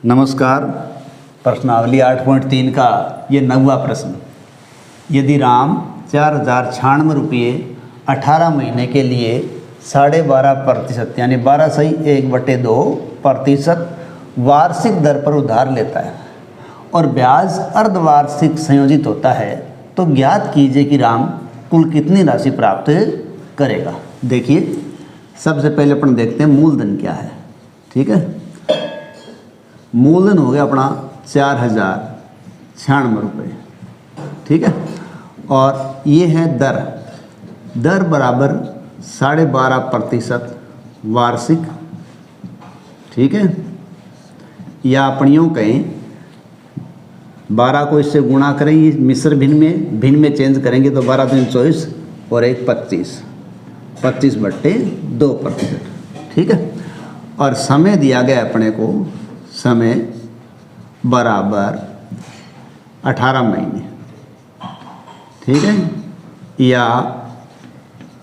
नमस्कार। प्रश्नावली 8.3 का ये 9वां प्रश्न। यदि राम 4096 रुपये 18 महीने के लिए 12.5% यानी 12/1/2% वार्षिक दर पर उधार लेता है और ब्याज अर्धवार्षिक संयोजित होता है, तो ज्ञात कीजिए कि राम कुल कितनी राशि प्राप्त करेगा। देखिए, सबसे पहले अपन देखते हैं मूलधन क्या है। ठीक है, मूलधन हो गया अपना 4096 रुपये। ठीक है, और ये है दर बराबर 12.5% वार्षिक। ठीक है, या अपन यूँ कहें 12 को इससे गुणा करेंगे मिश्र भिन्न में चेंज करेंगे तो 12 दूनी 24 और 1 25, 25/2%। ठीक है, और समय दिया गया अपने को, समय बराबर 18 महीने। ठीक है, या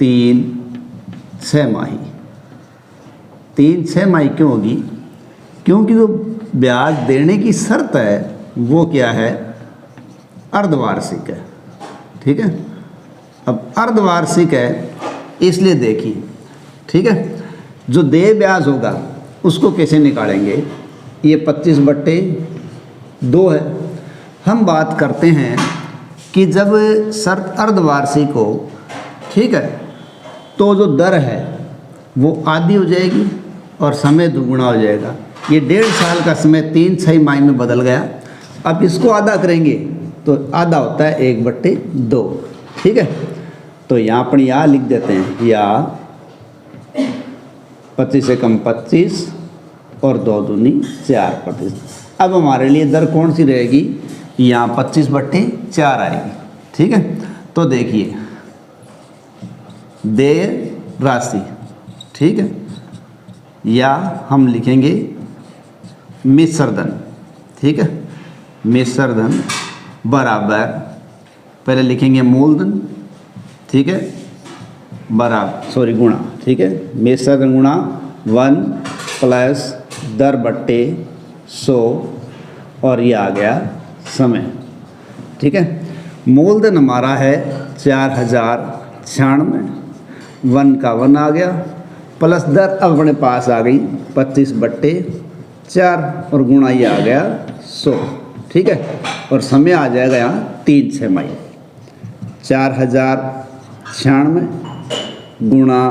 3-6 माही। 3-6 माही क्यों होगी? क्योंकि जो ब्याज देने की शर्त है वो क्या है? अर्धवार्षिक है। ठीक है, अब अर्धवार्षिक है इसलिए देखिए। ठीक है, जो देय ब्याज होगा उसको कैसे निकालेंगे? ये 25/2 है। हम बात करते हैं कि जब शर्त अर्धवार्षिक हो, ठीक है, तो जो दर है वो आधी हो जाएगी और समय दुगुना हो जाएगा। ये 1.5 साल का समय 3-6 माह में बदल गया। अब इसको आधा करेंगे तो आधा होता है 1/2। ठीक है, तो यहाँ पर यहाँ लिख देते हैं, या 25 से कम 25 और 2 दूनी 4%। अब हमारे लिए दर कौन सी रहेगी? यहाँ 25/4 आएगी। ठीक है, तो देखिए देय राशि। ठीक है, या हम लिखेंगे मिश्रधन। ठीक है, मिश्रधन बराबर, पहले लिखेंगे मूलधन। ठीक है, बराबर गुणा। ठीक है, मिश्रधन गुणा 1 प्लस दर बट्टे 100 और ये आ गया समय। ठीक है, मूलधन हमारा है 4096, 1 का 1 आ गया, प्लस दर अब अपने पास आ गई 25/4 और गुणा ये आ गया 100। ठीक है, और समय आ जाएगा यहाँ 3-6 माह। 4096 गुणा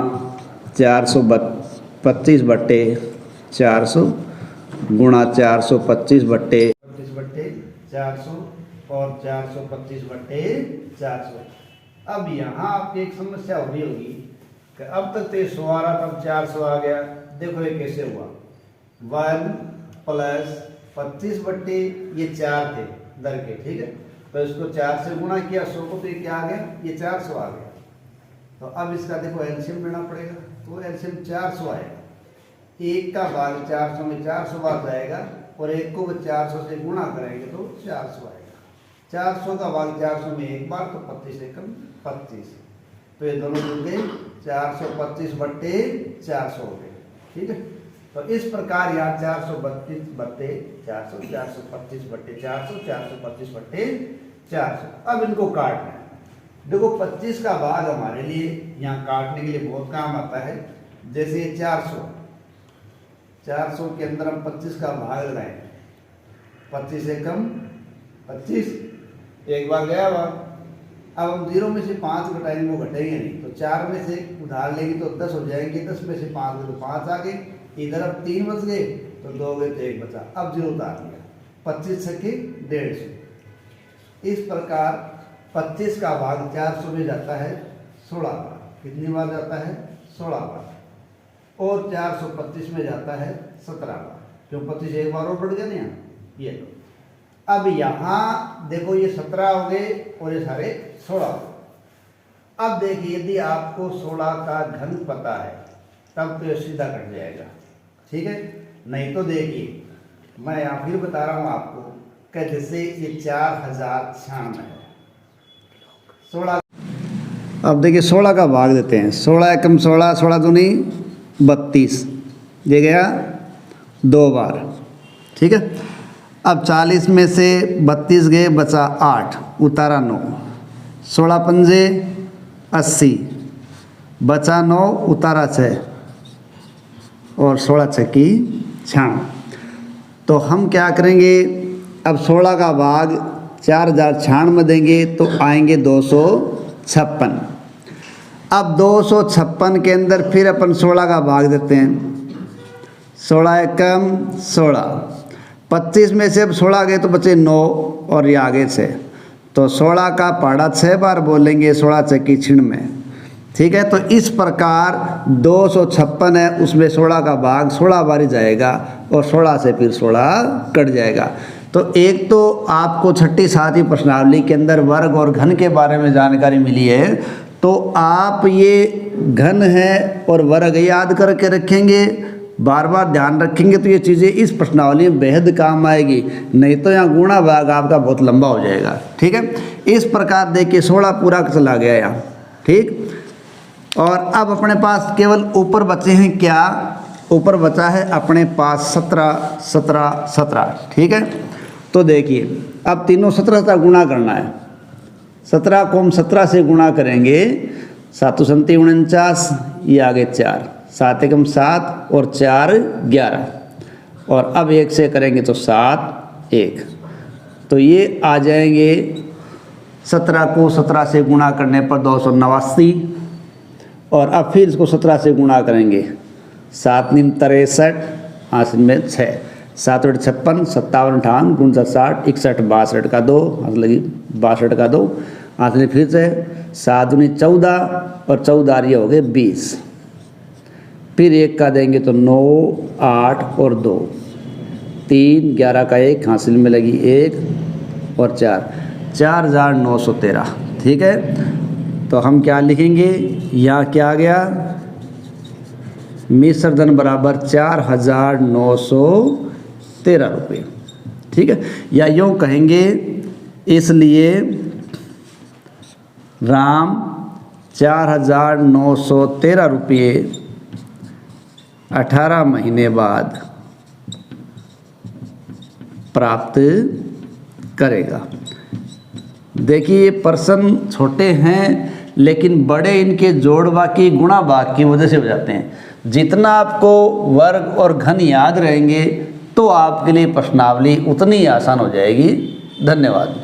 425/400 गुणा 425/400 और 425/400। अब यहाँ आपकी एक समस्या हो रही होगी कि अब तक तो 100 आ रहा, तब 400 आ गया। देखो ये कैसे हुआ? 1 प्लस 25/4 थे दर के। ठीक है, तो इसको 4 से गुणा किया 100 को, तो ये क्या आ गया? ये 400 आ गया। तो अब इसका देखो एलसीएम लेना पड़ेगा, तो एलसीएम 400 आएगा। 1 का भाग 400 में 400 बार जाएगा और 1 को 400 से गुणा करेंगे तो 400 आएगा। 400 का भाग 400 में 1 बार, तो 25 से कम 25, तो ये दोनों जुड़ गए 425/400 हो गए। ठीक है, तो इस प्रकार यहाँ 432/400, 425/400, 425/400। अब इनको काटना है। देखो 25 का भाग हमारे लिए यहाँ काटने के लिए बहुत काम आता है। जैसे 400 के अंदर हम 25 का भाग लगाएंगे, 25 से कम 25, एक बार गया भाग। अब हम 0 में से 5 घटाएंगे, वो घटेंगे नहीं, तो 4 में से उधार लेंगे तो 10 हो जाएंगे, 10 में से 5 गए तो 5 आ गए, इधर अब 3 बच गए तो 2 गए तो 1 बचा। अब 0 उतार लिया, 25 से 150। इस प्रकार 25 का भाग 400 में जाता है 16 बार। कितनी बार जाता है? 16 बार। और 425 में जाता है 17 बार। क्यों? 25 एक बार और बढ़ गया ना यहाँ, ये लो। अब यहाँ देखो ये 17 हो गए और ये सारे 16 हो गए। अब देखिए यदि आपको 16 का घन पता है तब तो ये सीधा कट जाएगा। ठीक है, नहीं तो देखिए मैं यहाँ फिर बता रहा हूँ आपको कि जैसे ये 4096 है, 16। अब देखिए 16 का भाग देते हैं, 16 एकम 16, 16 दूनी 32, ये गया 2 बार। ठीक है। अब 40 में से 32 गए, बचा 8, उतारा 9, 16 पंजे 80, बचा 9, उतारा 6 और 16 छक्की 96। तो हम क्या करेंगे, अब 16 का भाग 4096 में देंगे तो आएंगे 256। अब 256 के अंदर फिर अपन 16 का भाग देते हैं, 16 एकम 16, 25 में से अब 16 गए तो बचे 9 और ये आगे 6, तो 16 का पहाड़ा 6 बार बोलेंगे, 16 छक्की 96। ठीक है, तो इस प्रकार 256 है, उसमें 16 का भाग 16 बार ही जाएगा और 16 से फिर 16 कट जाएगा। तो एक तो आपको छठी सातवीं प्रश्नावली के अंदर वर्ग और घन के बारे में जानकारी मिली है, तो आप ये घन है और वर्ग याद करके रखेंगे, बार बार ध्यान रखेंगे तो ये चीज़ें इस प्रश्नावली में बेहद काम आएगी, नहीं तो यहाँ गुणा भाग आपका बहुत लंबा हो जाएगा। ठीक है, इस प्रकार देखिए 16 पूरा चला गया यहाँ। ठीक, और अब अपने पास केवल ऊपर बचे हैं क्या, ऊपर बचा है अपने पास 17 17 17। ठीक है, तो देखिए अब तीनों 17 का गुणा करना है, 17 को हम 17 से गुणा करेंगे, 7 संती 49, ये आगे 4, 7 एकम 7 और 4 11, और अब 1 से करेंगे तो 7 1, तो ये आ जाएंगे 17 को 17 से गुणा करने पर 289, और अब फिर इसको 17 से गुणा करेंगे, 7 9 63, हाथ में 6, 7 8 56, 57 58, 59 60, 61 62 का 2, हाथ लगी 62 का 2, हाथ में फिर से 7 9 14 और 14 ये हो गए 20, फिर 1 का देंगे तो 9 8 और 2, 3 11 का 1, हासिल में लगी 1 और 4, 4913। ठीक है, तो हम क्या लिखेंगे, यहाँ क्या आ गया, मिश्र धन बराबर 4913 रुपये। ठीक है, या यूँ कहेंगे, इसलिए राम 4913 रुपये 18 महीने बाद प्राप्त करेगा। देखिए प्रश्न छोटे हैं लेकिन बड़े इनके जोड़ बाकी गुणा भाग की वजह से हो जाते हैं। जितना आपको वर्ग और घन याद रहेंगे तो आपके लिए प्रश्नावली उतनी आसान हो जाएगी। धन्यवाद।